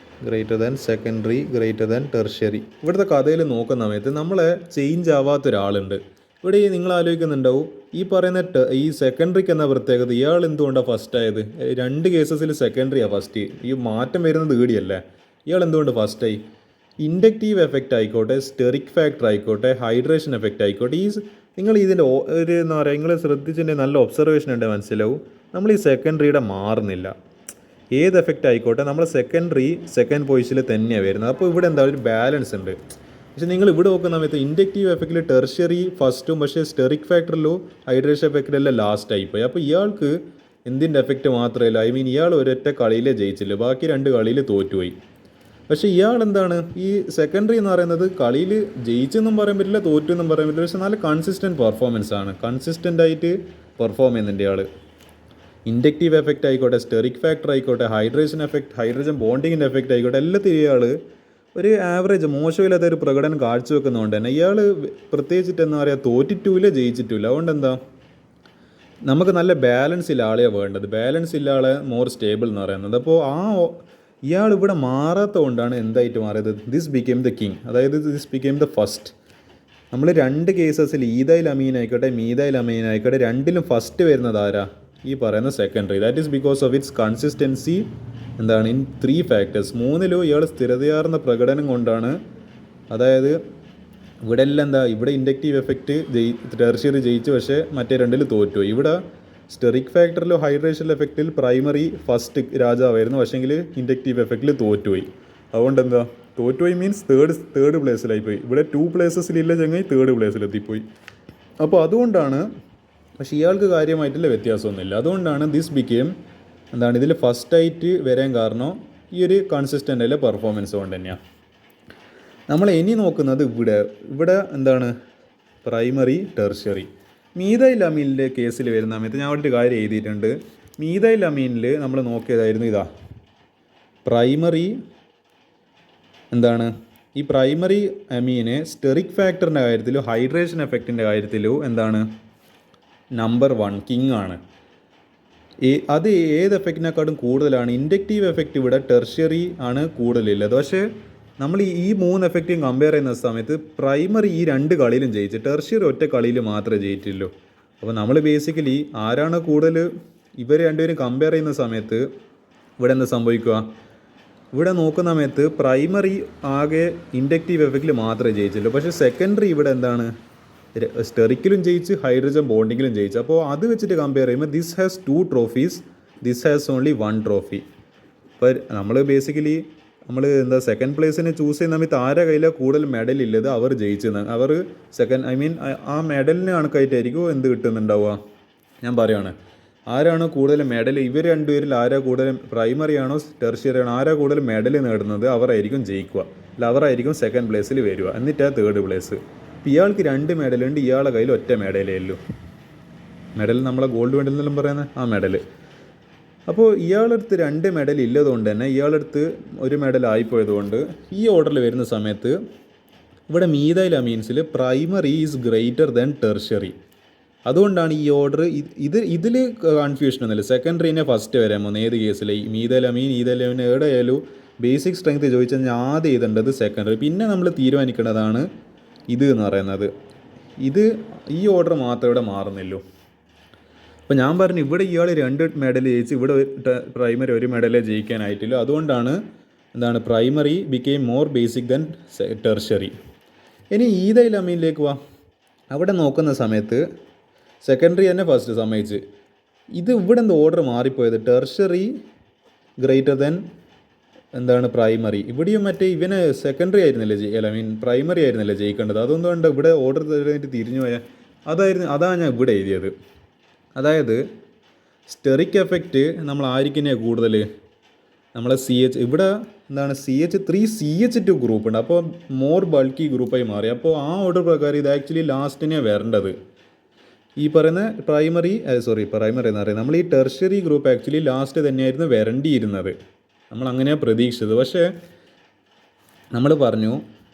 greater than secondary greater than tertiary. ഇവിടുത്തെ കഥയിൽ നോക്കുന്ന സമയത്ത് നമ്മളെ ചേഞ്ച് ആവാത്ത ഒരാളുണ്ട്. ഇവിടെ നിങ്ങൾ ആലോചിക്കുന്നുണ്ടാവും, ഈ പറയുന്ന ഈ സെക്കൻഡറിക്ക് എന്ന പ്രത്യേകത, ഇയാൾ എന്തുകൊണ്ടാണ് ഫസ്റ്റ് ആയത്? 2 കേസസിൽ സെക്കൻഡറിയാണ് ഫസ്റ്റ്. ഈ മാറ്റം വരുന്നത് ഈടിയല്ലേ, ഇയാൾ എന്തുകൊണ്ട് ഫസ്റ്റായി? ഇൻഡക്റ്റീവ് എഫക്റ്റ് ആയിക്കോട്ടെ, സ്റ്റെറിക് ഫാക്ടർ ആയിക്കോട്ടെ, ഹൈഡ്രേഷൻ എഫക്റ്റ് ആയിക്കോട്ടെ, നിങ്ങൾ ഇതിൻ്റെ ഒരു എന്താ പറയുക, നിങ്ങൾ ശ്രദ്ധിച്ചിട്ടുണ്ടെങ്കിൽ നല്ല ഒബ്സർവേഷൻ ഉണ്ട്, മനസ്സിലാവും. നമ്മൾ ഈ സെക്കൻഡറിയുടെ മാറുന്നില്ല. ഏത് എഫക്റ്റ് ആയിക്കോട്ടെ നമ്മൾ സെക്കൻഡ് പൊസിഷനിൽ തന്നെയാണ് വരുന്നത്. അപ്പോൾ ഇവിടെ എന്താ ഒരു ബാലൻസ് ഉണ്ട്. പക്ഷേ നിങ്ങൾ ഇവിടെ നോക്കുന്ന സമയത്ത് ഇൻഡക്റ്റീവ് എഫക്റ്റിൽ ടെർഷ്യറി ഫസ്റ്റും, പക്ഷേ സ്റ്റെറിക് ഫാക്ടറിലോ ഹൈഡ്രേഷൻ എഫക്റ്റിലെല്ലാം ലാസ്റ്റ് ആയിപ്പോയി. അപ്പോൾ ഇയാൾക്ക് എന്തിൻ്റെ എഫക്റ്റ് മാത്രമല്ല, ഇയാൾ ഒരൊറ്റ കളിയിലേ ജയിച്ചില്ല, ബാക്കി 2 കളിയിൽ തോറ്റുപോയി. പക്ഷേ ഇയാൾ എന്താണ്, ഈ സെക്കൻഡറി എന്ന് പറയുന്നത് കളിയിൽ ജയിച്ചെന്നും പറയാൻ പറ്റില്ല, തോറ്റെന്നും പറയാൻ പറ്റില്ല, പക്ഷേ നല്ല കൺസിസ്റ്റൻറ്റ് പെർഫോമൻസ് ആണ്. കൺസിസ്റ്റൻ്റ് ആയിട്ട് പെർഫോം ചെയ്യുന്നുണ്ട് ഇയാൾ. ഇൻഡക്റ്റീവ് എഫക്റ്റ് ആയിക്കോട്ടെ, സ്റ്റെറിക് ഫാക്ടർ ആയിക്കോട്ടെ, ഹൈഡ്രേഷൻ എഫക്റ്റ്, ഹൈഡ്രജൻ ബോണ്ടിങ്ങിൻ്റെ എഫക്റ്റ് ആയിക്കോട്ടെ, എല്ലാത്തിനും ഇയാൾ ഒരു ആവറേജ് മോശമില്ലാത്ത ഒരു പ്രകടനം കാഴ്ചവെക്കുന്നതുകൊണ്ട് തന്നെ ഇയാൾ പ്രത്യേകിച്ചിട്ട് എന്താ പറയുക, തോറ്റിട്ടില്ല ജയിച്ചിട്ടില്ല. അതുകൊണ്ട് എന്താ, നമുക്ക് നല്ല ബാലൻസ് ഇല്ല ആളെയാണ് വേണ്ടത്. ബാലൻസ് ഇല്ല ആളെ മോർ സ്റ്റേബിൾ എന്ന് പറയുന്നത്. അപ്പോൾ ഇയാൾ ഇവിടെ മാറാത്ത കൊണ്ടാണ് എന്തായിട്ട് മാറിയത്, ദിസ് ബിക്കെയിം ദ കിങ്, അതായത് ദിസ് ബിക്കെയിം ദ ഫസ്റ്റ്. നമ്മൾ 2 കേസസിൽ ഈഥൈൽ അമീൻ ആയിക്കോട്ടെ, മീഥൈൽ അമീൻ ആയിക്കോട്ടെ, രണ്ടിലും ഫസ്റ്റ് വരുന്നത് ആരാ, ഈ പറയുന്ന secondary. That is because of its consistency എന്താണ്, ഇൻ 3 ഫാക്ടേഴ്സ്. 3ലും ഇയാൾ സ്ഥിരതയാർന്ന പ്രകടനം കൊണ്ടാണ്. അതായത് ഇവിടെ എല്ലാം എന്താ, ഇവിടെ ഇൻഡക്റ്റീവ് എഫക്റ്റ് ടെർഷ്യറി ജയിച്ചു, പക്ഷേ മറ്റേ 2ൽ തോറ്റുപോയി. ഇവിടെ സ്റ്റെറിക് ഫാക്ടറിലോ ഹൈഡ്രേഷൻ എഫക്റ്റിൽ പ്രൈമറി ഫസ്റ്റ് രാജാവായിരുന്നു, പക്ഷേങ്കിൽ ഇൻഡക്റ്റീവ് എഫക്റ്റിൽ തോറ്റുപോയി. അതുകൊണ്ട് എന്താ, തോറ്റുപോയി മീൻസ് തേർഡ് പ്ലേസിലായിപ്പോയി. ഇവിടെ 2 പ്ലേസസിലില്ല ചങ്ങായി, 3rd പ്ലേസിലെത്തിപ്പോയി. അപ്പോൾ അതുകൊണ്ടാണ്, പക്ഷേ ഇയാൾക്ക് കാര്യമായിട്ടുള്ള വ്യത്യാസമൊന്നുമില്ല. അതുകൊണ്ടാണ് ദിസ് ബിക്കെയിം എന്താണ്, ഇതിൽ ഫസ്റ്റായിട്ട് വരാൻ കാരണം ഈ ഒരു കൺസിസ്റ്റൻ്റ് ആയ പെർഫോമൻസ് കൊണ്ട് തന്നെയാണ്. നമ്മൾ ഇനി നോക്കുന്നത് ഇവിടെ എന്താണ്, പ്രൈമറി ടെർഷ്യറി. മീഥൈൽ അമീനിൻ്റെ കേസിൽ വരുന്ന സമയത്ത് ഞാൻ അവിടെ ഒരു കാര്യം എഴുതിയിട്ടുണ്ട്. മീഥൈൽ അമീനിൽ നമ്മൾ നോക്കിയതായിരുന്നു ഇതാ, പ്രൈമറി എന്താണ്, ഈ പ്രൈമറി അമീന് സ്റ്റെറിക് ഫാക്ടറിൻ്റെ കാര്യത്തിലും ഹൈഡ്രേഷൻ എഫക്റ്റിൻ്റെ കാര്യത്തിലും എന്താണ്, നമ്പർ 1 കിങ് ആണ്. അത് ഏത് എഫക്റ്റിനെക്കാളും കൂടുതലാണ്. ഇൻഡക്റ്റീവ് എഫക്റ്റ് ഇവിടെ ടെർഷ്യറി ആണ് കൂടുതലുള്ളത്. പക്ഷേ നമ്മൾ ഈ 3 എഫക്റ്റും കമ്പയർ ചെയ്യുന്ന സമയത്ത് പ്രൈമറി ഈ 2 കളിയിലും ജയിച്ചു, ടെർഷ്യറി ഒറ്റ കളിയിൽ മാത്രമേ ജയിച്ചിട്ടുള്ളൂ. അപ്പോൾ നമ്മൾ ബേസിക്കലി ആരാണ് കൂടുതൽ, ഇവർ രണ്ടുപേരും കമ്പയർ ചെയ്യുന്ന സമയത്ത് ഇവിടെ എന്താ സംഭവിക്കുക, ഇവിടെ നോക്കുന്ന സമയത്ത് പ്രൈമറി ആകെ ഇൻഡക്റ്റീവ് എഫക്റ്റിൽ മാത്രമേ ജയിച്ചുള്ളൂ, പക്ഷേ സെക്കൻഡറി ഇവിടെ എന്താണ്, സ്റ്റെറിക്കിലും ജയിച്ച് ഹൈഡ്രജൻ ബോണ്ടിങ്ങിലും ജയിച്ചു. അപ്പോൾ അത് വെച്ചിട്ട് കമ്പയർ ചെയ്യുമ്പോൾ this has 2 trophies, this has only 1 trophy. അപ്പോൾ നമ്മൾ ബേസിക്കലി നമ്മൾ എന്താ സെക്കൻഡ് പ്ലേസിനെ ചൂസ് ചെയ്യുന്ന സമയത്ത് ആരുടെ കയ്യിലാണ് കൂടുതൽ മെഡൽ ഇല്ലത് അവർ ജയിച്ചെന്ന്, അവർ സെക്കൻഡ് ആ മെഡലിന് കണക്കായിട്ടായിരിക്കും എന്ത് കിട്ടുന്നുണ്ടാവുക. ഞാൻ പറയുകയാണ്, ആരാണ് കൂടുതൽ മെഡൽ, ഇവർ 2 പേരിൽ ആരാ കൂടുതൽ, പ്രൈമറി ആണോ ടെർഷ്യറി ആണോ, ആരാ കൂടുതൽ മെഡൽ നേടുന്നത് അവരായിരിക്കും ജയിക്കുക, അല്ല അവരായിരിക്കും സെക്കൻഡ് പ്ലേസിൽ വരിക, എന്നിട്ടാണ് 3rd പ്ലേസ്. ഇയാൾക്ക് 2 മെഡലുണ്ട്, ഇയാളുടെ കയ്യിൽ ഒറ്റ മെഡലേ ഉള്ളൂ. മെഡൽ നമ്മളെ ഗോൾഡ് മെഡൽ എന്നെല്ലാം പറയുന്നത് ആ മെഡൽ. അപ്പോൾ ഇയാളടുത്ത് 2 മെഡൽ ഇല്ലതുകൊണ്ട് തന്നെ ഇയാളടുത്ത് 1 മെഡൽ ആയിപ്പോയതുകൊണ്ട് ഈ ഓർഡറിൽ വരുന്ന സമയത്ത് ഇവിടെ മീഥൈൽ അമീൻസിൽ primary is greater than tertiary. അതുകൊണ്ടാണ് ഈ ഓർഡർ ഇതിൽ കൺഫ്യൂഷൻ ഒന്നുമില്ല. സെക്കൻഡറിനെ ഫസ്റ്റ് വരാൻ പോകുന്നത് ഏത് കേസിൽ മീഥൈൽ അമീൻ ഈഥൈൽ അമീൻ എവിടെയായാലും ബേസിക് സ്ട്രെങ്ത് ചോദിച്ചാൽ ഞാൻ ആദ്യം എഴുതേണ്ടത് സെക്കൻഡറി, പിന്നെ നമ്മൾ തീരുമാനിക്കേണ്ടതാണ് ഇത് എന്ന് പറയുന്നത്. ഇത് ഈ ഓർഡർ മാത്രമേ ഇവിടെ മാറുന്നില്ലൂ. അപ്പോൾ ഞാൻ പറഞ്ഞു ഇവിടെ ഇയാൾ 2 മെഡൽ ജയിച്ച് ഇവിടെ പ്രൈമറി 1 മെഡലേ ജയിക്കാനായിട്ടില്ല. അതുകൊണ്ടാണ് എന്താണ് primary became more basic than tertiary. ഇനി ഈഥൈൽ അമീനിലേക്ക് വാ. അവിടെ നോക്കുന്ന സമയത്ത് സെക്കൻഡറി തന്നെ ഫസ്റ്റ് സമ്മതിച്ച്. ഇത് ഇവിടെ എന്താ ഓർഡർ മാറിപ്പോയത്? ടെർഷ്യറി ഗ്രേറ്റർ ദാൻ എന്താണ് പ്രൈമറി. ഇവിടെയും മറ്റേ ഇവന് സെക്കൻഡറി ആയിരുന്നില്ലേ പ്രൈമറി ആയിരുന്നില്ലേ ജയിക്കേണ്ടത്. അതൊന്നുകൊണ്ട് ഇവിടെ ഓർഡർ തരുന്നിട്ട് തിരിഞ്ഞു പോയാൽ അതാണ് ഞാൻ ഇവിടെ എഴുതിയത്. അതായത് സ്റ്റെറിക് എഫക്റ്റ് നമ്മൾ ആയിരിക്കുന്നേ കൂടുതൽ നമ്മളെ ഇവിടെ എന്താണ് CH3 CH2 ഗ്രൂപ്പ് ഉണ്ട്. അപ്പോൾ മോർ ബൾക്കി ഗ്രൂപ്പായി മാറി. അപ്പോൾ ആ ഓർഡർ പ്രകാരം ഇത് ആക്ച്വലി ലാസ്റ്റിനെയാണ് വരേണ്ടത്. ഈ പറയുന്ന പ്രൈമറി എന്ന് പറയുന്നത് നമ്മൾ ഈ ടെർഷ്യറി ഗ്രൂപ്പ് ആക്ച്വലി ലാസ്റ്റ് തന്നെയായിരുന്നു വരേണ്ടിയിരുന്നത്. നമ്മൾ അങ്ങനെയാണ് പ്രതീക്ഷിച്ചത്. പക്ഷേ നമ്മൾ പറഞ്ഞു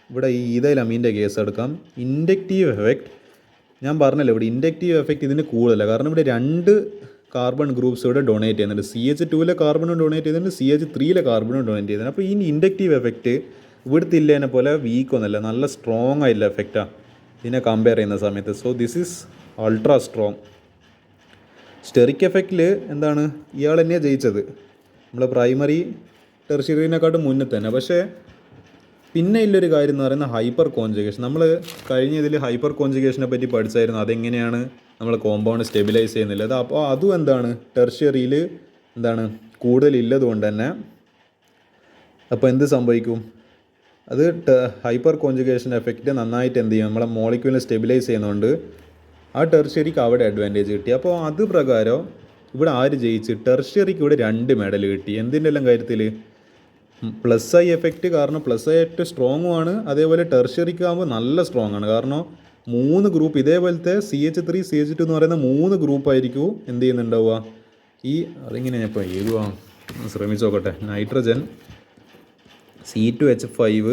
ഇവിടെ ഈ ഈഥൈൽ അമീൻ്റെ കേസ് എടുക്കാം. ഇൻഡക്റ്റീവ് എഫക്റ്റ് ഞാൻ പറഞ്ഞല്ലോ, ഇവിടെ ഇൻഡക്റ്റീവ് എഫക്റ്റ് ഇതിന് കൂടുതലല്ല. കാരണം ഇവിടെ 2 കാർബൺ ഗ്രൂപ്പ്സ് ഇവിടെ ഡൊണേറ്റ് ചെയ്യുന്നുണ്ട്. CH2 കാർബണും ഡൊണേറ്റ് ചെയ്തിട്ടുണ്ട്, CH3 കാർബണും ഡൊണേറ്റ് ചെയ്തിട്ടുണ്ട്. അപ്പോൾ ഈ ഇൻഡക്റ്റീവ് എഫക്റ്റ് ഇവിടുത്തെ ഇല്ലേനെ പോലെ വീക്കൊന്നുമല്ല, നല്ല സ്ട്രോങ് ആയിട്ടുള്ള എഫക്റ്റാണ് ഇതിനെ കമ്പയർ ചെയ്യുന്ന സമയത്ത്. So this is ultra strong. Steric എഫക്റ്റിൽ എന്താണ് ഇയാൾ തന്നെയാണ് ജയിച്ചത്, നമ്മൾ പ്രൈമറി ടെർഷ്യറിനെക്കാട്ടും മുന്നേ തന്നെ. പക്ഷേ പിന്നെ ഇല്ലൊരു കാര്യം എന്ന് പറയുന്നത് ഹൈപ്പർ കോൺജുഗേഷൻ. നമ്മൾ കഴിഞ്ഞ ഇതിൽ ഹൈപ്പർ കോൺജുഗേഷനെ പറ്റി പഠിച്ചായിരുന്നു. അതെങ്ങനെയാണ് നമ്മൾ കോമ്പൗണ്ട് സ്റ്റെബിലൈസ് ചെയ്യുന്നില്ല. അപ്പോൾ അതും എന്താണ് ടെർഷ്യറിയിൽ എന്താണ് കൂടുതലില്ലത് കൊണ്ട് തന്നെ അപ്പോൾ എന്ത് സംഭവിക്കും? അത് ഹൈപ്പർ കോൺജുഗേഷൻ എഫക്റ്റ് നന്നായിട്ട് എന്ത് ചെയ്യും, നമ്മളെ മോളിക്യൂളിനെ സ്റ്റെബിലൈസ് ചെയ്യുന്നതുകൊണ്ട് ആ ടെർഷ്യറിക്ക് അവിടെ അഡ്വാൻറ്റേജ് കിട്ടി. അപ്പോൾ അത് പ്രകാരം ഇവിടെ ആര് ജയിച്ച്? ടെർഷ്യറിക്ക് ഇവിടെ 2 മെഡൽ കിട്ടി. എന്തിൻ്റെ എല്ലാം കാര്യത്തിൽ? പ്ലസ് ഐ എഫക്റ്റ്, കാരണം പ്ലസ് ഐ എഫക്റ്റ് സ്ട്രോങ്ങും ആണ്. അതേപോലെ ടെർഷ്യറിക്ക് ആകുമ്പോൾ നല്ല സ്ട്രോങ് ആണ്. കാരണം 3 ഗ്രൂപ്പ് ഇതേപോലത്തെ CH3 CH2 എന്ന് പറയുന്ന 3 ഗ്രൂപ്പായിരിക്കും എന്ത് ചെയ്യുന്നുണ്ടാവുക. അതിങ്ങനെ ഞാൻ ഇപ്പോൾ എഴുതുക ശ്രമിച്ചു നോക്കട്ടെ. നൈട്രജൻ C2H5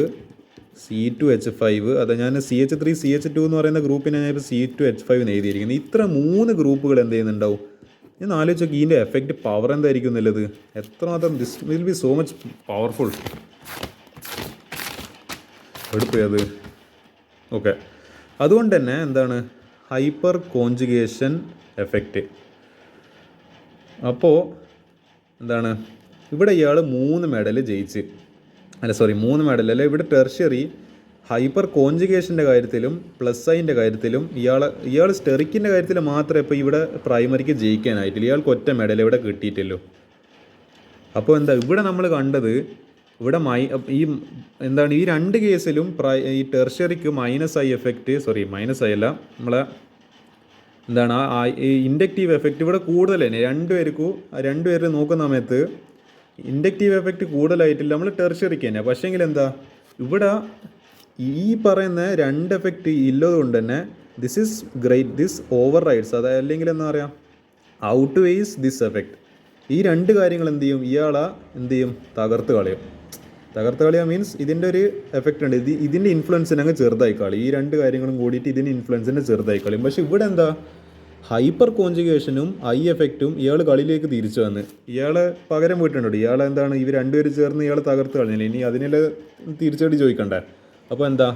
അത് ഞാൻ CH3 CH2 എന്ന് പറയുന്ന ഗ്രൂപ്പിനെ ഞാൻ ഇപ്പോൾ C2H5 എന്ന് എഴുതിയിരിക്കുന്നത്. ഇത്ര 3 ഗ്രൂപ്പുകൾ എന്ത് ചെയ്യുന്നുണ്ടാവും? ഞാൻ ആലോചിച്ച് നോക്കി ഇതിൻ്റെ എഫക്റ്റ് പവർ എന്തായിരിക്കും എന്നുള്ളത്. എത്രമാത്രം this will be so much powerful. എടുപ്പോയത് ഓക്കെ. അതുകൊണ്ട് തന്നെ എന്താണ് ഹൈപ്പർ കോൺജുഗേഷൻ എഫക്റ്റ്. അപ്പോൾ എന്താണ് ഇവിടെ ഇയാൾ 3 മെഡൽ ജയിച്ച്, 3 മെഡൽ അല്ല. ഇവിടെ ടെർഷ്യറി ഹൈപ്പർ കോൺജുഗേഷൻ്റെ കാര്യത്തിലും പ്ലസ് ഐൻ്റെ കാര്യത്തിലും ഇയാൾ സ്റ്റെറിക്കിൻ്റെ കാര്യത്തിൽ മാത്രമേ ഇപ്പോൾ ഇവിടെ പ്രൈമറിക്ക് ജയിക്കാനായിട്ടില്ല. ഇയാൾക്ക് ഒറ്റ മെഡൽ ഇവിടെ കിട്ടിയിട്ടല്ലോ. അപ്പോൾ എന്താ ഇവിടെ നമ്മൾ കണ്ടത്, ഇവിടെ എന്താണ് ഈ 2 കേസിലും ഈ ടെർഷ്യറിക്ക് മൈനസ് ഐ അല്ല, നമ്മളെ എന്താണ് ഈ ഇൻഡക്റ്റീവ് എഫക്റ്റ് ഇവിടെ കൂടുതൽ തന്നെ. 2 പേര് നോക്കുന്ന സമയത്ത് ഇൻഡക്റ്റീവ് എഫക്റ്റ് കൂടുതലായിട്ടില്ല നമ്മൾ ടെർഷ്യറിക്ക് തന്നെ. പക്ഷേങ്കിൽ എന്താ ഇവിടെ ഈ പറയുന്ന 2 എഫക്റ്റ് ഇല്ലതുകൊണ്ട് തന്നെ this is great, this over rides, അതായത് അല്ലെങ്കിൽ എന്താ പറയുക ഔട്ട് വെയ്സ് ദിസ് എഫക്റ്റ്. ഈ 2 കാര്യങ്ങൾ എന്ത് ചെയ്യും തകർത്ത് കളയുക മീൻസ് ഇതിൻ്റെ ഒരു എഫക്റ്റ് ഉണ്ട്. ഇതിൻ്റെ ഇൻഫ്ലുവൻസിനെ അങ്ങ് ചെറുതായി കളയും. ഈ 2 കാര്യങ്ങളും കൂടിയിട്ട് ഇതിൻ്റെ ഇൻഫ്ലുവൻസിനെ ചെറുതായി കളയും. പക്ഷേ ഇവിടെ എന്താ ഹൈപ്പർ കോൺജുഗേഷനും ഐ എഫക്റ്റും ഇയാൾ കളിയിലേക്ക് തിരിച്ചു വന്ന് ഇയാളെ പകരം പോയിട്ടുണ്ട്. ഇയാൾ എന്താണ് ഇവർ 2 പേര് ചേർന്ന് ഇയാൾ തകർത്ത് കളഞ്ഞില്ല. ഇനി അതിനുള്ള തിരിച്ചടി ചോദിക്കണ്ടേ? അപ്പോൾ എന്താ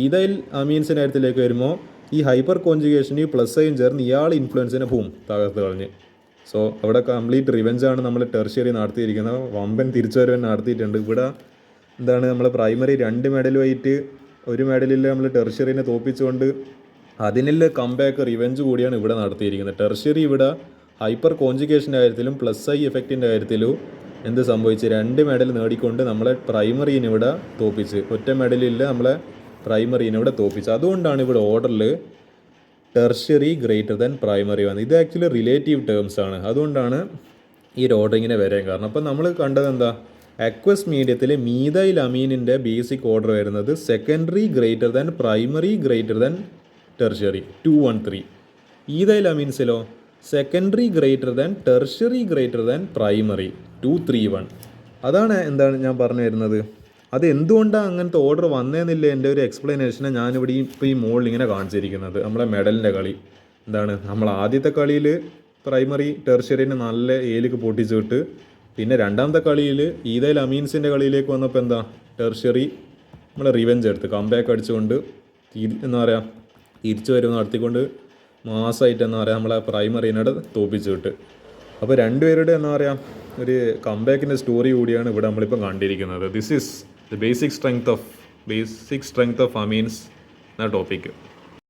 ഈഥൈൽ അമീൻസിൻ്റെ കാര്യത്തിലേക്ക് വരുമ്പോൾ ഈ ഹൈപ്പർ കോൺജുഗേഷന് ഈ പ്ലസ് ഐയും ചേർന്ന് ഇയാൾ ഇൻഫ്ലുവൻസിനെ തകർത്ത് കളഞ്ഞ്. സോ അവിടെ കംപ്ലീറ്റ് റിവെഞ്ചാണ് നമ്മൾ ടെർഷ്യറി നടത്തിയിരിക്കുന്നത്. വമ്പൻ തിരിച്ചുവരവൻ നടത്തിയിട്ടുണ്ട്. ഇവിടെ എന്താണ് നമ്മൾ പ്രൈമറി 2 മെഡലുമായിട്ട് 1 മെഡലിൽ നമ്മൾ ടെർഷ്യറിനെ തോൽപ്പിച്ചുകൊണ്ട് അതിനുള്ള കംബാക്ക് റിവെഞ്ച് കൂടിയാണ് ഇവിടെ നടത്തിയിരിക്കുന്നത്. ടെർഷ്യറി ഇവിടെ ഹൈപ്പർ കോൺജുഗേഷൻ്റെ കാര്യത്തിലും പ്ലസ് ഐ എഫക്റ്റിൻ്റെ കാര്യത്തിലും എന്ത് സംഭവിച്ച് 2 മെഡൽ നേടിക്കൊണ്ട് നമ്മളെ പ്രൈമറീനെ ഇവിടെ തോൽപ്പിച്ച്, ഒറ്റ മെഡലില്ല നമ്മളെ പ്രൈമറീനെ ഇവിടെ തോൽപ്പിച്ച്. അതുകൊണ്ടാണ് ഇവിടെ ഓർഡറിൽ ടെർഷ്യറി ഗ്രേറ്റർ ദാൻ പ്രൈമറി വന്നത്. ഇത് ആക്ച്വലി റിലേറ്റീവ് ടേംസ് ആണ്. അതുകൊണ്ടാണ് ഈ ഒരു ഓർഡർ ഇങ്ങനെ വരാൻ കാരണം. അപ്പോൾ നമ്മൾ കണ്ടത് എന്താ, അക്വസ് മീഡിയത്തിൽ മീഥൈൽ അമീനിൻ്റെ ബേസിക് ഓർഡർ വരുന്നത് secondary greater than primary greater than tertiary 2, 1, 3. Ethyl അമീൻസിലോ secondary greater than tertiary greater than primary 2, 3, 1. അതാണ് എന്താണ് ഞാൻ പറഞ്ഞു വരുന്നത്. അത് എന്തുകൊണ്ടാണ് അങ്ങനത്തെ ഓർഡർ വന്നതെന്നില്ല എൻ്റെ ഒരു എക്സ്പ്ലനേഷനെ ഞാനിവിടെ ഇപ്പോൾ ഈ മുകളിൽ ഇങ്ങനെ കാണിച്ചിരിക്കുന്നത്. നമ്മളെ മെഡലിൻ്റെ കളി എന്താണ്, നമ്മൾ ആദ്യത്തെ കളിയിൽ പ്രൈമറി ടെർഷ്യറിനെ നല്ല ഏലിക്ക് പൊട്ടിച്ചു വിട്ട്, പിന്നെ രണ്ടാമത്തെ കളിയിൽ ഈദൽ അമീൻസിൻ്റെ കളിയിലേക്ക് വന്നപ്പോൾ എന്താ ടെർഷ്യറി നമ്മൾ റിവെഞ്ച് എടുത്ത് കംബാക്ക് അടിച്ചുകൊണ്ട് എന്താ പറയുക തിരിച്ചു വരവ് നടത്തിക്കൊണ്ട് മാസമായിട്ട് എന്താ പറയുക നമ്മളെ പ്രൈമറീനോട് തോപ്പിച്ചു വിട്ട്. അപ്പോൾ രണ്ടുപേരുടെ എന്താ പറയുക ഒരു കംബാക്കിൻ്റെ സ്റ്റോറി കൂടിയാണ് ഇവിടെ നമ്മളിപ്പോൾ കണ്ടിരിക്കുന്നത്. This is the basic strength of amines എന്ന ടോപ്പിക്ക്.